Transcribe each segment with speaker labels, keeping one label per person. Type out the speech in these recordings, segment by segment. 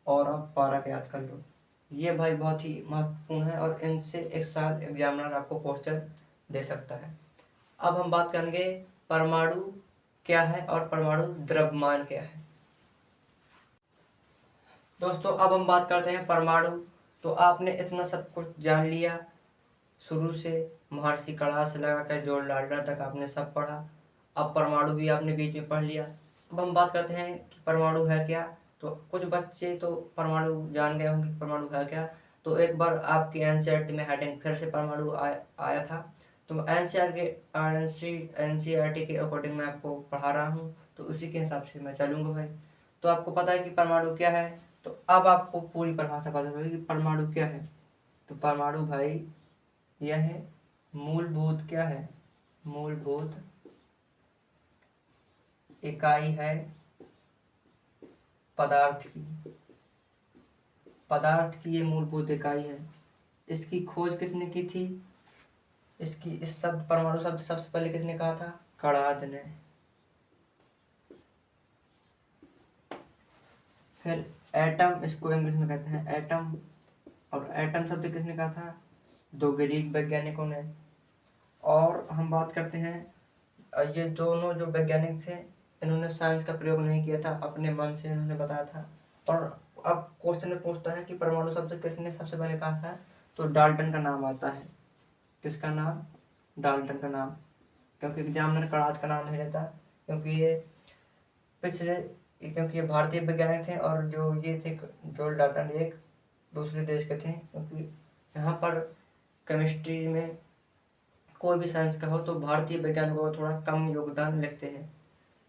Speaker 1: और अब पारा का याद कर लो। ये भाई बहुत ही महत्वपूर्ण है और इनसे एक साल एग्जामिनर आपको क्वेश्चन दे सकता है। अब हम बात करेंगे परमाणु क्या है और परमाणु द्रव्यमान क्या है। दोस्तों अब हम बात करते हैं परमाणु। तो आपने इतना सब कुछ जान लिया, शुरू से महर्षि कणाद से लगाकर जॉर्ज डाल्टन तक आपने सब पढ़ा। अब परमाणु भी आपने बीच में पढ़ लिया। अब हम बात करते हैं कि परमाणु है क्या। तो कुछ बच्चे तो परमाणु जान गए होंगे परमाणु है क्या। तो एक बार आपकी एनसीईआरटी में हेडिंग फिर से परमाणु आया था। तो एनसीईआरटी के अकॉर्डिंग मैं आपको पढ़ा रहा हूँ, तो उसी के हिसाब से मैं चलूँगा भाई। तो आपको पता है कि परमाणु क्या है। तो अब आपको पूरी परिभाषा पता चलेगी कि परमाणु क्या है। तो परमाणु भाई यह है मूलभूत क्या है, मूलभूत इकाई है पदार्थ की। पदार्थ की ये मूलभूत इकाई है। इसकी खोज किसने की थी, इस शब्द परमाणु शब्द सबसे पहले किसने कहा था, कणाद ने। फिर एटम, इसको इंग्लिश में कहते हैं एटम, और एटम शब्द किसने कहा था, दो ग्रीक वैज्ञानिकों ने। और हम बात करते हैं ये दोनों जो वैज्ञानिक थे, इन्होंने साइंस का प्रयोग नहीं किया था, अपने मन से इन्होंने बताया था। और अब क्वेश्चन में पूछता है कि परमाणु शब्द किसने सबसे पहले कहा था। तो डाल्टन का नाम आता है। किसका नाम, डाल्टन का नाम। क्योंकि एग्जामिनर कणाद का नाम नहीं लेता, क्योंकि ये पिछले क्योंकि ये भारतीय वैज्ञानिक थे और जो ये थे जॉर्ज डाल्टन एक दूसरे देश के थे। क्योंकि यहाँ पर केमिस्ट्री में कोई भी साइंस का हो तो भारतीय वैज्ञानिकों को थोड़ा कम योगदान लिखते हैं।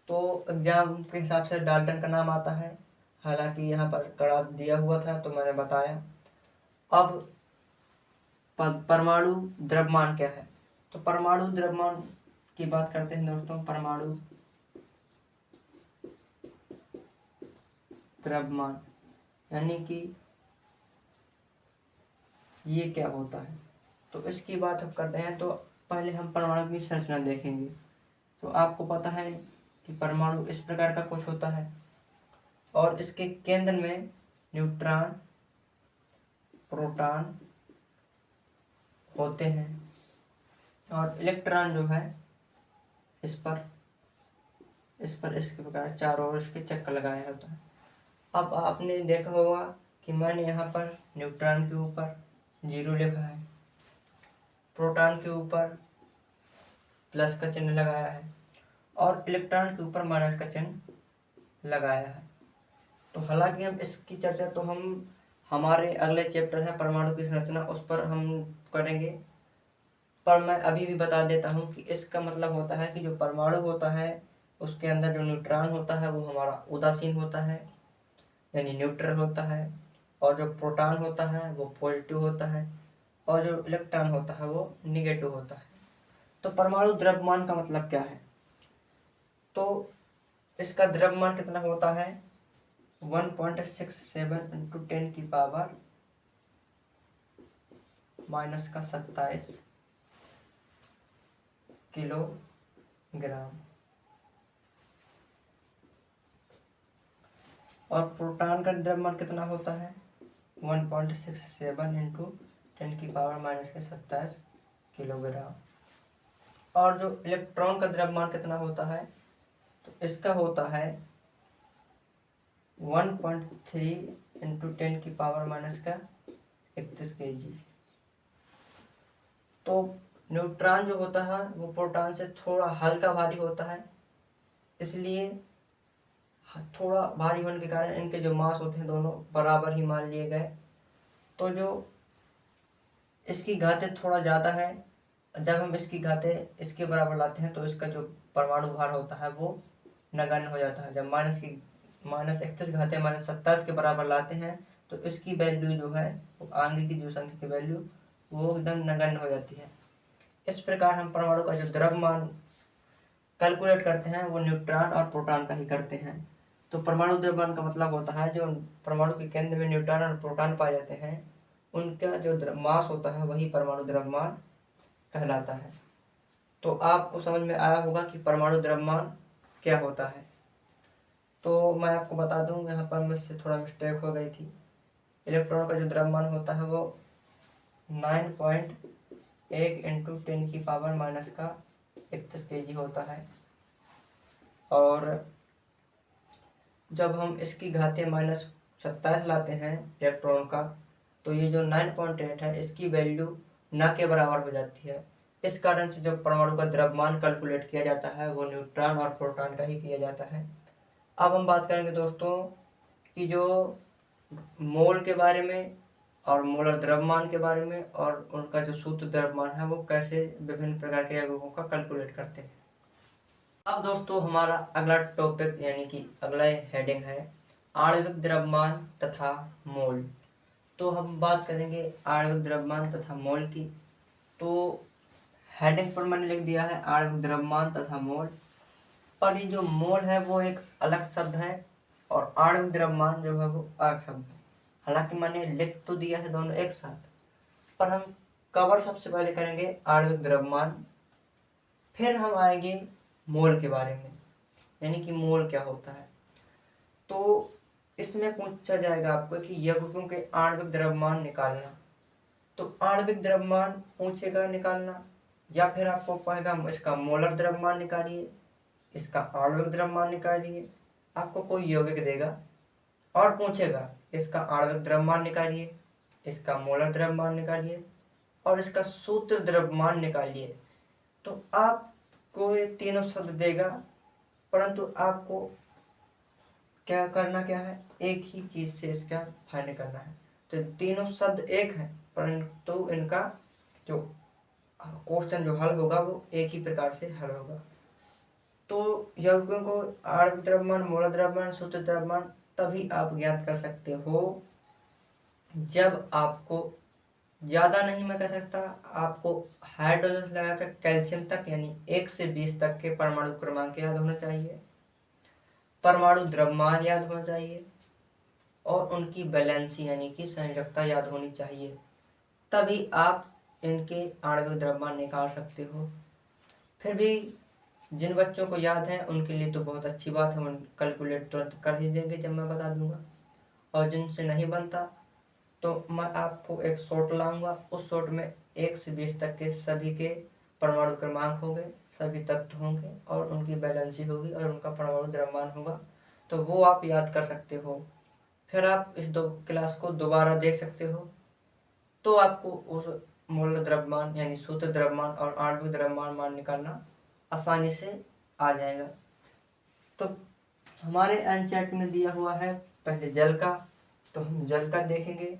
Speaker 1: तो एग्जाम के हिसाब से डाल्टन का नाम आता है। हालांकि यहाँ पर कड़ा दिया हुआ था तो मैंने बताया। अब परमाणु द्रव्यमान क्या है। तो परमाणु द्रव्यमान की बात करते हैं दोस्तों। परमाणु द्रव्यमान यानी कि ये क्या होता है। तो इसकी बात हम करते हैं तो पहले हम परमाणु की संरचना देखेंगे। तो आपको पता है कि परमाणु इस प्रकार का कुछ होता है और इसके केंद्र में न्यूट्रॉन प्रोटॉन होते हैं और इलेक्ट्रॉन जो है इस पर इसके प्रकार चारों ओर इसके चक्कर लगाया होता है। अब आपने देखा होगा कि मैंने यहाँ पर न्यूट्रॉन के ऊपर 0 लिखा है, प्रोटॉन के ऊपर प्लस का चिन्ह लगाया है और इलेक्ट्रॉन के ऊपर माइनस का चिन्ह लगाया है। तो हालांकि हम इसकी चर्चा तो हम हमारे अगले चैप्टर है परमाणु की संरचना, उस पर हम करेंगे। पर मैं अभी भी बता देता हूँ कि इसका मतलब होता है कि जो परमाणु होता है उसके अंदर जो न्यूट्रॉन होता है वो हमारा उदासीन होता है यानी न्यूट्रल होता है, और जो प्रोटॉन होता है वो पॉजिटिव होता है, और जो इलेक्ट्रॉन होता है वो निगेटिव होता है। तो परमाणु द्रव्यमान का मतलब क्या है। तो इसका द्रव्यमान कितना होता है 1.67 इंटू 10 की पावर -27 किलोग्राम। और प्रोटॉन का द्रव्यमान कितना होता है 1.67 इंटू 10 की पावर -27 किलोग्राम। और जो इलेक्ट्रॉन का द्रव्यमान कितना होता है तो इसका होता है 1.3 इंटू 10 की पावर -31 kg। तो न्यूट्रॉन जो होता है वो प्रोटॉन से थोड़ा हल्का भारी होता है, इसलिए थोड़ा भारी होने के कारण इनके जो मास होते हैं दोनों बराबर ही मान लिए गए। तो जो इसकी घातें थोड़ा ज़्यादा है, जब हम इसकी घातें इसके बराबर लाते हैं तो इसका जो परमाणु भार होता है वो नगण्य हो जाता है। जब -31 घातें -27 के बराबर लाते हैं तो इसकी वैल्यू जो है वो आगे की जो संख्या की वैल्यू वो एकदम नगण्य हो जाती है। इस प्रकार हम परमाणु का जो द्रव्यमान कैलकुलेट करते हैं वो न्यूट्रॉन और प्रोटॉन का ही करते हैं। तो परमाणु द्रव्यमान का मतलब होता है जो परमाणु के केंद्र में न्यूट्रॉन और प्रोटॉन पाए जाते हैं उनका जो मास होता है वही परमाणु द्रव्यमान कहलाता है। तो आपको समझ में आया होगा कि परमाणु द्रव्यमान क्या होता है। तो मैं आपको बता दूं, यहाँ पर मुझसे थोड़ा मिस्टेक हो गई थी। इलेक्ट्रॉन का जो द्रव्यमान होता है वो 9.1 इंटू 10⁻⁻31 kg होता है। और जब हम इसकी घाते -27 लाते हैं इलेक्ट्रॉन का, तो ये जो 9.8 है इसकी वैल्यू न के बराबर हो जाती है। इस कारण से जो परमाणु का द्रव्यमान कैलकुलेट किया जाता है वो न्यूट्रॉन और प्रोटॉन का ही किया जाता है। अब हम बात करेंगे दोस्तों कि जो मोल के बारे में और मोलर द्रव्यमान के बारे में, और उनका जो सूत्र द्रव्यमान है वो कैसे विभिन्न प्रकार के यौगिकों का कैलकुलेट करते हैं। अब दोस्तों हमारा अगला टॉपिक यानी कि अगला हेडिंग है आणविक द्रव्यमान तथा मोल। तो हम बात करेंगे आणविक द्रव्यमान तथा मोल की। तो हेडिंग पर मैंने लिख दिया है आणविक द्रव्यमान तथा मोल, पर ये जो मोल है वो एक अलग शब्द है और आणविक द्रव्यमान जो है वो अलग शब्द है। हालांकि मैंने लिख तो दिया है दोनों एक साथ, पर हम कवर सबसे पहले करेंगे आणविक द्रव्यमान, फिर हम आएंगे मोल के बारे में, यानी कि मोल क्या होता है। तो इसमें पूछा जाएगा आपको कि यौगिकों के आणविक द्रव्यमान निकालना। तो आणविक द्रव्यमान पूछेगा निकालना, या फिर आपको कहेगा इसका मोलर द्रव्यमान निकालिए, इसका आणविक द्रव्यमान निकालिए। आपको कोई यौगिक देगा और पूछेगा इसका आणविक द्रव्यमान निकालिए, इसका मोलर द्रव्यमान निकालिए और इसका सूत्र द्रव्यमान निकालिए। तो आपको ये तीनों शब्द देगा, परंतु आपको क्या करना क्या है, एक ही चीज से इसका फाइंड करना है। तो तीनों शब्द एक है, परंतु इनका जो क्वेश्चन जो हल होगा वो एक ही प्रकार से हल होगा। तो यौगिकों को आणविक द्रव्यमान, मोलर द्रव्यमान, सूत्र द्रव्यमान तभी आप ज्ञात कर सकते हो जब आपको ज्यादा नहीं मैं कह सकता, आपको हाइड्रोजन से लगाकर कैल्शियम तक यानी 1 से 20 तक के परमाणु क्रमांक याद होना चाहिए, परमाणु द्रव्यमान याद होना चाहिए और उनकी वैलेंसी यानी कि संयोजकता याद होनी चाहिए। तभी आप इनके आणविक द्रव्यमान निकाल सकते हो। फिर भी जिन बच्चों को याद है उनके लिए तो बहुत अच्छी बात है, हम कैलकुलेट तुरंत कर ही देंगे जब मैं बता दूंगा। और जिनसे नहीं बनता तो मैं आपको एक शॉट लाऊंगा, उस शॉट में 1 से 20 तक के सभी के परमाणु क्रमांक होंगे, सभी तत्व होंगे और उनकी बैलेंसी होगी और उनका परमाणु द्रव्यमान होगा, तो वो आप याद कर सकते हो। फिर आप इस दो क्लास को दोबारा देख सकते हो, तो आपको उस मोलर द्रव्यमान यानी सूत्र द्रव्यमान और आणविक द्रव्यमान मान निकालना आसानी से आ जाएगा। तो हमारे एनसीईआरटी में दिया हुआ है पहले जल का, तो हम जल का देखेंगे।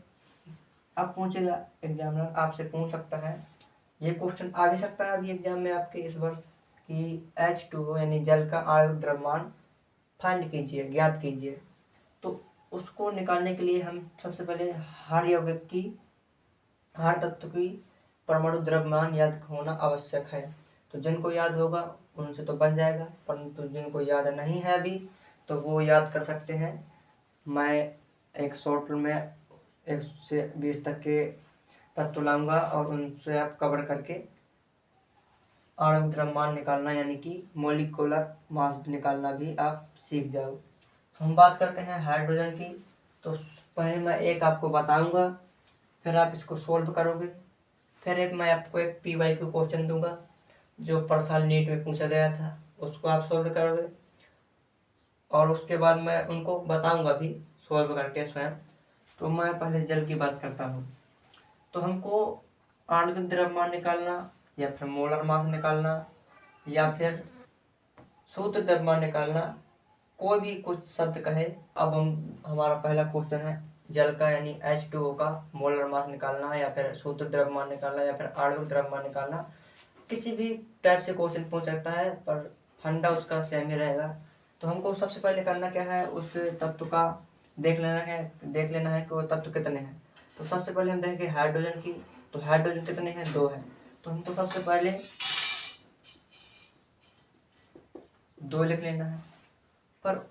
Speaker 1: अब पूछेगा एग्जामिनर, आपसे पूछ सकता है, ये क्वेश्चन आ भी सकता है अभी एग्जाम में आपके इस वर्ष कि H2O यानी जल का आणविक द्रव्यमान फाइंड कीजिए, ज्ञात कीजिए। तो उसको निकालने के लिए हम सबसे पहले हर यौगिक की, हर तत्व की परमाणु द्रव्यमान याद होना आवश्यक है। तो जिनको याद होगा उनसे तो बन जाएगा, परंतु जिनको याद नहीं है अभी तो वो याद कर सकते हैं। मैं एक शॉर्ट में 1 से 20 तक के तत्व लाऊंगा और उनसे आप कवर करके आणविक द्रव्यमान निकालना यानी कि मोलिकुलर मास निकालना भी आप सीख जाओ। हम बात करते हैं हाइड्रोजन की। तो पहले मैं एक आपको बताऊंगा, फिर आप इसको सोल्व करोगे, फिर एक मैं आपको एक PYQ क्वेश्चन दूंगा जो परसाल नीट में पूछा गया था, उसको आप सोल्व करोगे और उसके बाद मैं उनको बताऊंगा भी सोल्व करके स्वयं। तो मैं पहले जल की बात करता हूँ। तो हमको आणविक द्रव्यमान निकालना या फिर मोलर मास निकालना या फिर सूत्र द्रव्यमान निकालना, कोई भी कुछ शब्द कहे। अब हमारा पहला क्वेश्चन है जल का यानी H2O का मोलर मास निकालना या फिर सूत्र द्रव्यमान निकालना या फिर आणविक द्रव्यमान निकालना, किसी भी टाइप से क्वेश्चन पूछ सकता है पर फंडा उसका सेम ही रहेगा। तो हमको सबसे पहले करना क्या है, उस तत्व का देख लेना है कि वो तत्व कितने हैं। तो सबसे पहले हम देखेंगे हाइड्रोजन की। तो हाइड्रोजन कितने हैं, 2 है। तो हमको सबसे पहले 2 लिख लेना है, पर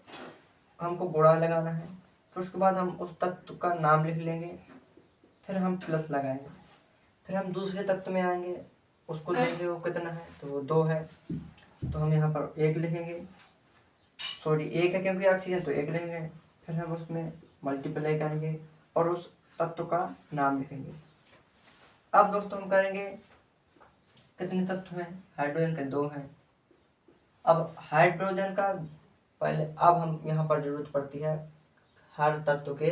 Speaker 1: हमको गुणा लगाना है। फिर उसके बाद हम उस तत्व का नाम लिख लेंगे, फिर हम प्लस लगाएंगे, फिर हम दूसरे तत्व में आएंगे, उसको देखेंगे वो कितना है, तो वो 2 है। तो हम यहाँ पर 1 लिखेंगे, सॉरी एक है क्योंकि ऑक्सीजन, तो एक लिखेंगे। फिर हम उसमें मल्टीप्लाई करेंगे और उस तत्व का नाम लिखेंगे। अब दोस्तों हम करेंगे, कितने तत्व हैं? हाइड्रोजन के 2 हैं। अब हाइड्रोजन का पहले, अब हम यहाँ पर जरूरत पड़ती है हर तत्व के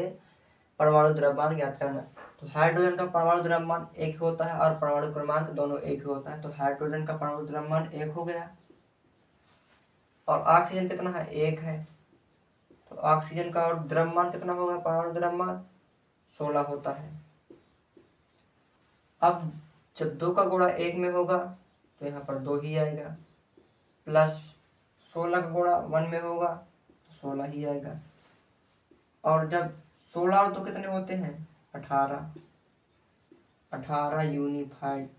Speaker 1: परमाणु द्रव्यमान ज्ञात करना। तो हाइड्रोजन का परमाणु द्रव्यमान 1 होता है और परमाणु क्रमांक दोनों 1 होता है। तो हाइड्रोजन का परमाणु द्रव्यमान 1 हो गया। और ऑक्सीजन कितना है? 1 है। तो ऑक्सीजन का और द्रव्यमान कितना होगा? परमाणु द्रव्यमान 16 होता है। अब जब 2 का गुणा 1 में होगा तो यहाँ पर 2 ही आएगा, प्लस 16 का गुणा 1 में होगा तो 16 ही आएगा। और जब 16 और 2 कितने होते हैं? 18 यूनिफाइड।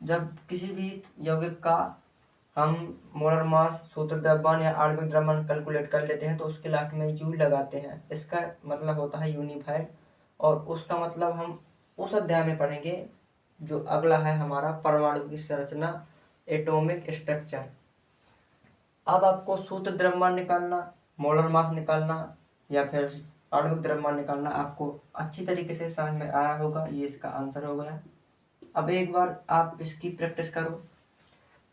Speaker 1: जब किसी भी यौगिक का हम मोलर मास, सूत्र द्रव्यमान या आणविक द्रव्यमान कैलकुलेट कर लेते हैं तो उसके लास्ट में यू लगाते हैं, इसका मतलब होता है यूनिफाइड। और उसका मतलब हम उस अध्याय में पढ़ेंगे जो अगला है हमारा, परमाणु की संरचना, एटॉमिक स्ट्रक्चर। अब आपको सूत्र द्रव्यमान निकालना, मोलर मास निकालना या फिर आणविक द्रव्यमान निकालना आपको अच्छी तरीके से समझ में आया होगा। ये इसका आंसर हो गया। अब एक बार आप इसकी प्रैक्टिस करो,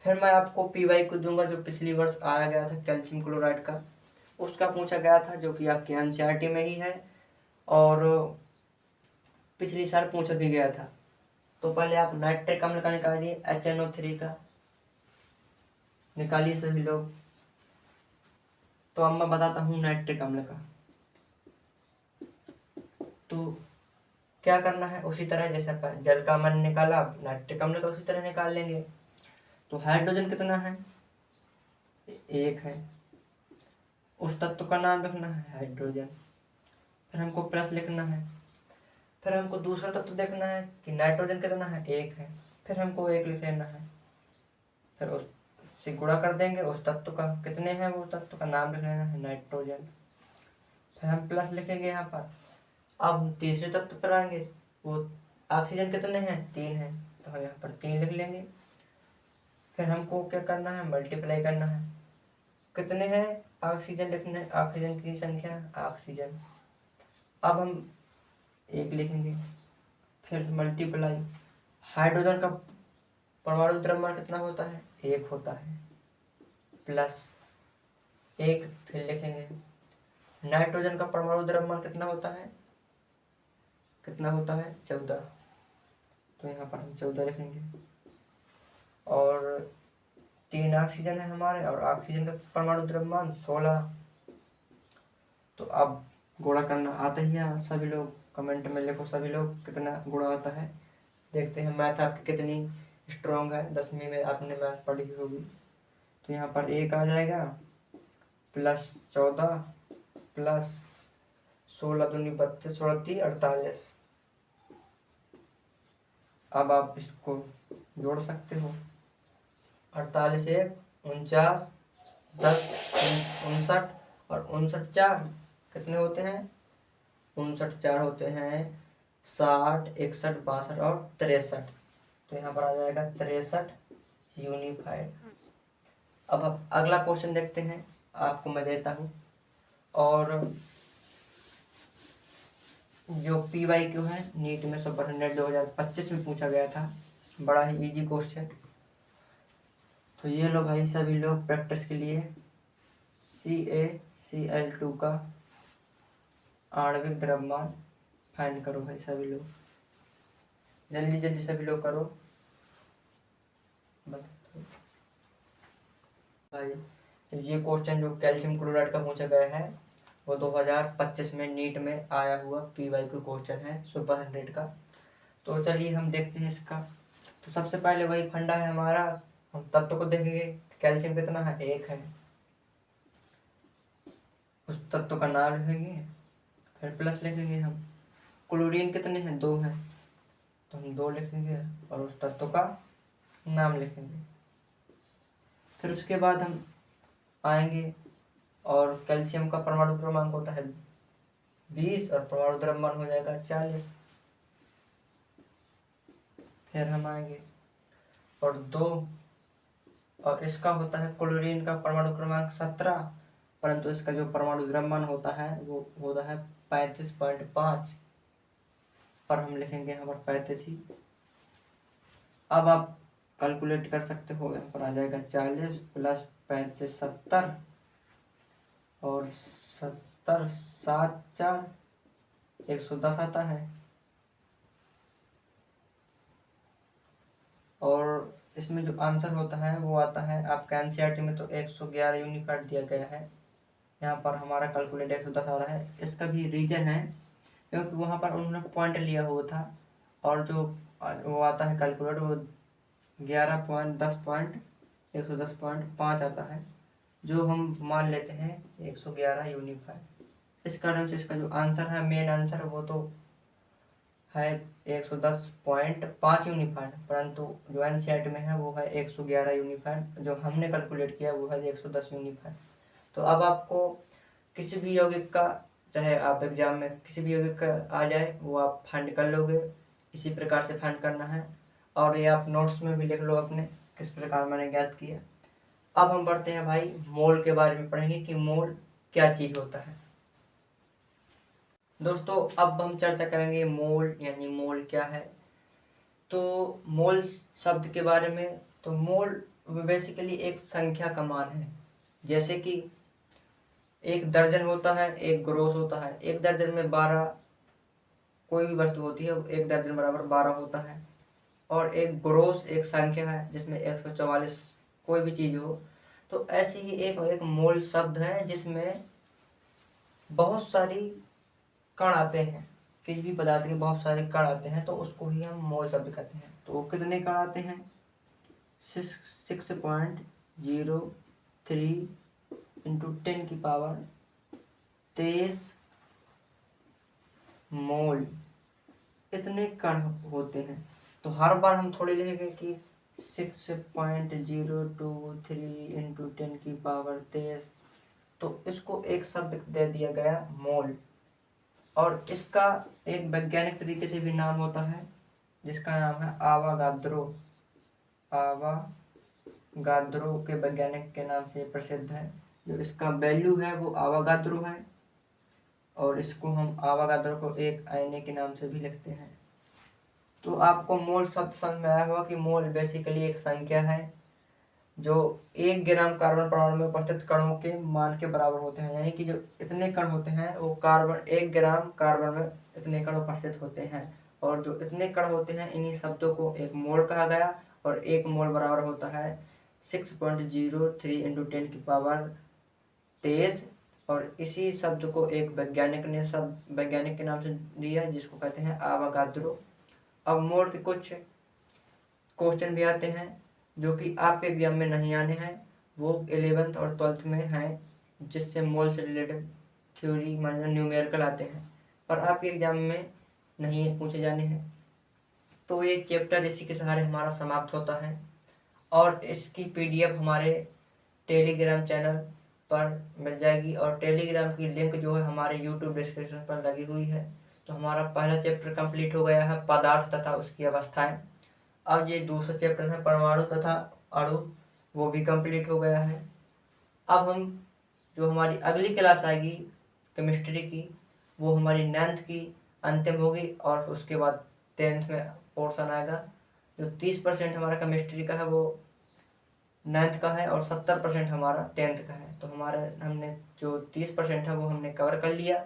Speaker 1: फिर मैं आपको पीवाई को दूंगा जो पिछली वर्ष आया गया था कैल्शियम क्लोराइड का, उसका पूछा गया था, जो कि आपके एनसीईआरटी में ही है और पिछली साल पूछा भी गया था। तो पहले आप नाइट्रिक अम्ल का निकालिए, HNO3 का निकालिए सभी लोग। तो अब मैं बताता हूँ नाइट्रिक अम्ल का। तो क्या करना है, उसी तरह जैसे जल का अम्ल निकाला, नाइट्रिक अम्ल का उसी तरह निकाल लेंगे। तो हाइड्रोजन कितना है? 1 है। उस तत्व का नाम लिखना है हाइड्रोजन। फिर हमको प्लस लिखना है। फिर हमको दूसरा तत्व देखना है कि नाइट्रोजन कितना है? 1 है। फिर हमको 1 लिख लेना है। फिर उससे गुणा कर देंगे उस तत्व का, कितने हैं वो तत्व का नाम लिख लेना है नाइट्रोजन। फिर हम प्लस लिखेंगे यहाँ पर। अब तीसरे तत्व पर आएंगे, वो ऑक्सीजन कितने हैं? 3 है, तो हम यहाँ पर 3 लिख लेंगे। फिर हमको क्या करना है? मल्टीप्लाई करना है। कितने हैं ऑक्सीजन लिखने, ऑक्सीजन की संख्या, ऑक्सीजन। अब हम 1 लिखेंगे। फिर मल्टीप्लाई, हाइड्रोजन का परमाणु द्रव्यमान कितना होता है? 1 होता है, प्लस 1 फिर लिखेंगे। नाइट्रोजन का परमाणु द्रव्यमान कितना होता है? 14। तो यहाँ पर हम 14 लिखेंगे। और 3 ऑक्सीजन है हमारे और ऑक्सीजन का परमाणु द्रव्यमान 16। तो अब गुणा करना आता ही है, सभी लोग कमेंट में लिखो सभी लोग कितना गुणा आता है। देखते हैं मैथ आपकी कितनी स्ट्रॉन्ग है, 10वीं में आपने मैथ पढ़ी होगी। तो यहाँ पर 1 आ जाएगा, प्लस 14 प्लस 16 दूनी 32, 38, 48। अब आप इसको जोड़ सकते हो। 48 1 49, 10 59 और 59 4 कितने होते हैं? 59 4 होते हैं 60, 61, 62 और 63। तो यहाँ पर आ जाएगा 63 यूनिफाइड। अब अगला क्वेश्चन देखते हैं, आपको मैं देता हूँ। और जो PYQ है नीट में सुपर 100 2025 में पूछा गया था, बड़ा ही इजी क्वेश्चन। तो ये लो भाई सभी लोग प्रैक्टिस के लिए, CaCl2 का आणविक द्रव्यमान फाइंड करो भाई सभी लोग, जल्दी जल्दी सभी लोग करो। भाई ये क्वेश्चन जो कैल्शियम क्लोराइड का पूछा गया है वो 2025 में नीट में आया हुआ PYQ क्वेश्चन है सुपर 100 का। तो चलिए हम देखते हैं इसका। तो सबसे पहले वही फंडा है हमारा, हम तत्व को देखेंगे। कैल्शियम कितना है? 1 है, उस तत्व का नाम लिखेंगे। फिर प्लस लिखेंगे हम। क्लोरीन कितने हैं? 2 हैं, तो हम 2 लिखेंगे और उस तत्व का नाम लिखेंगे। फिर उसके बाद हम आएंगे और कैल्शियम का परमाणु क्रमांक होता है 20 और परमाणु द्रव्यमान हो जाएगा 40। फिर हम आएंगे और 2 और इसका होता है क्लोरीन का परमाणु क्रमांक 17 परंतु इसका जो परमाणु द्रव्यमान होता है वो होता है 35.5, पर हम लिखेंगे यहाँ पर 35 ही। अब आप कैलकुलेट कर सकते हो, यहाँ पर आ जाएगा 40 + 35 70, और 70 7 4 110 आता है। और इसमें जो आंसर होता है वो आता है आपका एनसीईआरटी में तो 111 यूनिफाइड दिया गया है, यहाँ पर हमारा कैलकुलेट 110 आ रहा है। इसका भी रीजन है क्योंकि वहाँ पर उन्होंने पॉइंट लिया हुआ था, और जो वो आता है कैलकुलेट वो 11.10.110.5 आता है, जो हम मान लेते हैं 111 यूनिफाइड। इस कारण से इसका जो आंसर है, मेन आंसर, वो तो है 110.5 यूनिफाइड, परंतु जो एनसीईआरटी में है वो है 111 यूनिफाइड, जो हमने कैलकुलेट किया वो है 110 यूनिफाइड। तो अब आपको किसी भी यौगिक का, चाहे आप एग्जाम में किसी भी यौगिक का आ जाए, वो आप फाइंड कर लोगे। इसी प्रकार से फाइंड करना है, और ये आप नोट्स में भी लिख लो अपने किस प्रकार मैंने ज्ञात किया। अब हम बढ़ते हैं भाई, मोल के बारे में पढ़ेंगे कि मोल क्या चीज़ होता है। दोस्तों अब हम चर्चा करेंगे मोल, यानी मोल क्या है। तो मोल शब्द के बारे में, तो मोल बेसिकली एक संख्या का मान है। जैसे कि एक दर्जन होता है, एक ग्रोस होता है। एक दर्जन में 12 कोई भी वस्तु होती है, एक दर्जन बराबर 12 होता है। और एक ग्रोस एक संख्या है जिसमें 144 कोई भी चीज़ हो। तो ऐसे ही एक मोल शब्द है जिसमें बहुत सारी कण आते हैं, किसी भी पदार्थ के बहुत सारे कण आते हैं, तो उसको ही हम मोल शब्द कहते हैं। तो कितने कण आते हैं? 6.03 × 10⁻23 मोल, इतने कण होते हैं। तो हर बार हम थोड़ी लिखेंगे कि 6.023 × 10⁻23, तो इसको एक शब्द दे दिया गया मोल। और इसका एक वैज्ञानिक तरीके से भी नाम होता है, जिसका नाम है आवागाद्रो। आवागाद्रो के वैज्ञानिक के नाम से प्रसिद्ध है। जो इसका वैल्यू है वो आवागाद्रो है, और इसको हम आवागाद्रो को एक आईने के नाम से भी लिखते हैं। तो आपको मोल शब्द समझ में आया होगा कि मोल बेसिकली एक संख्या है जो 1 ग्राम कार्बन परमाणु में उपस्थित कणों के मान के बराबर होते हैं। यानी कि जो इतने कण होते हैं वो कार्बन, 1 ग्राम कार्बन में इतने कण उपस्थित होते हैं, और जो इतने कण होते हैं इन्हीं शब्दों को एक मोल कहा गया। और एक मोल बराबर होता है 6.03 × 10⁻23, और इसी शब्द को एक वैज्ञानिक के नाम से दिया, जिसको कहते हैं आवागाद्रो। अब मोल के कुछ क्वेश्चन भी आते हैं जो कि आपके एग्जाम में नहीं आने हैं, वो 11th और 12th में हैं, जिससे मोल से रिलेटेड थ्योरी मतलब न्यूमेरिकल आते हैं, पर आपके एग्जाम में नहीं पूछे जाने हैं। तो ये चैप्टर इसी के सहारे हमारा समाप्त होता है, और इसकी PDF हमारे टेलीग्राम चैनल पर मिल जाएगी, और टेलीग्राम की लिंक जो है हमारे YouTube डिस्क्रिप्शन पर लगी हुई है। तो हमारा पहला चैप्टर कंप्लीट हो गया है, पदार्थ तथा उसकी अवस्थाएं। अब ये दूसरा चैप्टर है, परमाणु तथा अणु, वो भी कंप्लीट हो गया है। अब हम जो हमारी अगली क्लास आएगी केमिस्ट्री की, वो हमारी 9th की अंतिम होगी, और उसके बाद 10th में पोर्शन आएगा। जो 30% हमारा केमिस्ट्री का है वो 9th का है, और 70% हमारा 10th का है। तो हमने जो 30% है वो हमने कवर कर लिया।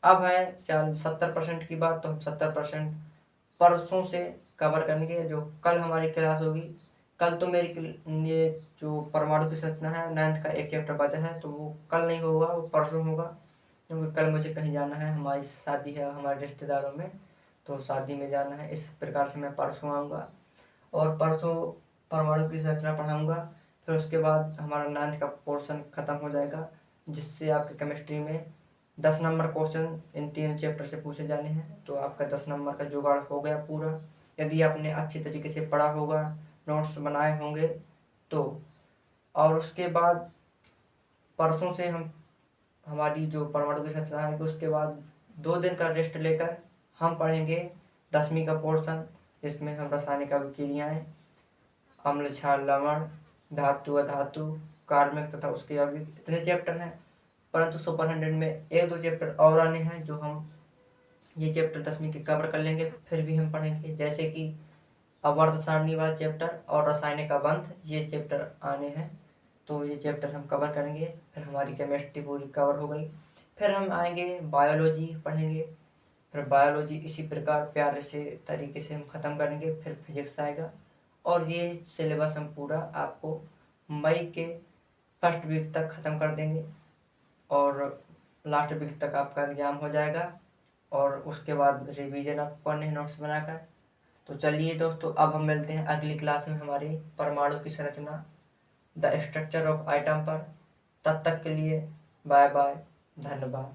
Speaker 1: अब है 70% की बात, तो हम 70% परसों से कवर करेंगे, जो कल हमारी क्लास होगी। कल तो मेरी ये जो परमाणु की संरचना है 9th का एक चैप्टर बचा है, तो वो कल नहीं होगा, वो परसों होगा, क्योंकि कल मुझे कहीं जाना है, हमारी शादी है हमारे रिश्तेदारों में, तो शादी में जाना है। इस प्रकार से मैं परसों आऊँगा, और परसों परमाणु की संरचना पढ़ाऊँगा। फिर उसके बाद हमारा 9th का पोर्शन ख़त्म हो जाएगा, जिससे आपके केमिस्ट्री में 10 नंबर क्वेश्चन इन 3 चैप्टर से पूछे जाने हैं। तो आपका 10 नंबर का जुगाड़ हो गया पूरा, यदि आपने अच्छी तरीके से पढ़ा होगा, नोट्स बनाए होंगे तो। और उसके बाद परसों से हमारी जो परमाणु की संरचना है, उसके बाद 2 दिन का रेस्ट लेकर हम पढ़ेंगे 10वीं का पोर्शन, जिसमें हम रासायनिक अभिक्रियाएं, अम्ल क्षार लवण, धातु अधातु, कार्बनिक तथा उसके यौगिक, इतने चैप्टर हैं। परंतु सुपर 100 में 1-2 चैप्टर और आने हैं जो हम ये चैप्टर 10वीं के कवर कर लेंगे, फिर भी हम पढ़ेंगे, जैसे कि आवर्त सारणी वाला चैप्टर और रासायनिक बंध, ये चैप्टर आने हैं, तो ये चैप्टर हम कवर करेंगे। फिर हमारी केमिस्ट्री पूरी कवर हो गई। फिर हम आएंगे बायोलॉजी पढ़ेंगे, फिर बायोलॉजी इसी प्रकार प्यारे से तरीके से हम ख़त्म करेंगे। फिर फिजिक्स आएगा और ये सिलेबस हम पूरा आपको मई के फर्स्ट वीक तक ख़त्म कर देंगे और लास्ट वीक तक आपका एग्ज़ाम हो जाएगा और उसके बाद रिवीजन आपको करने हैं नोट्स बनाकर। तो चलिए दोस्तों, अब हम मिलते हैं अगली क्लास में हमारी परमाणु की संरचना, द स्ट्रक्चर ऑफ आइटम पर। तब तक के लिए बाय बाय, धन्यवाद।